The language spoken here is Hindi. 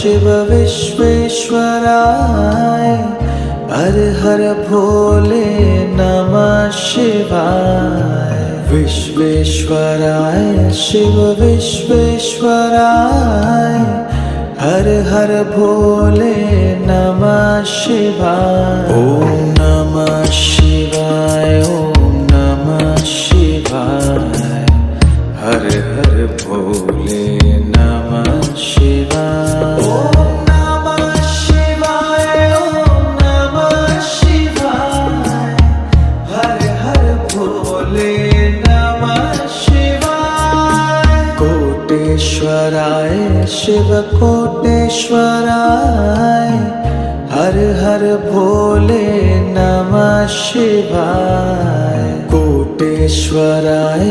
शिव विश्वेश्वराय हर हर भोले नमः शिवाय। विश्वेश्वराय शिव विश्वेश्वराय हर हर भोले नमः शिवाय। ओम नमः शिवाय ओम नमः शिवाय हर हर भोले नमः शिवाय। ओम नमः शिवाय ओम नमः शिवाय हर हर भोले नमः शिवाय। कोटेश्वराय शिव कोटेश्वराय हर हर भोले नमः शिवाय। कोटेश्वराय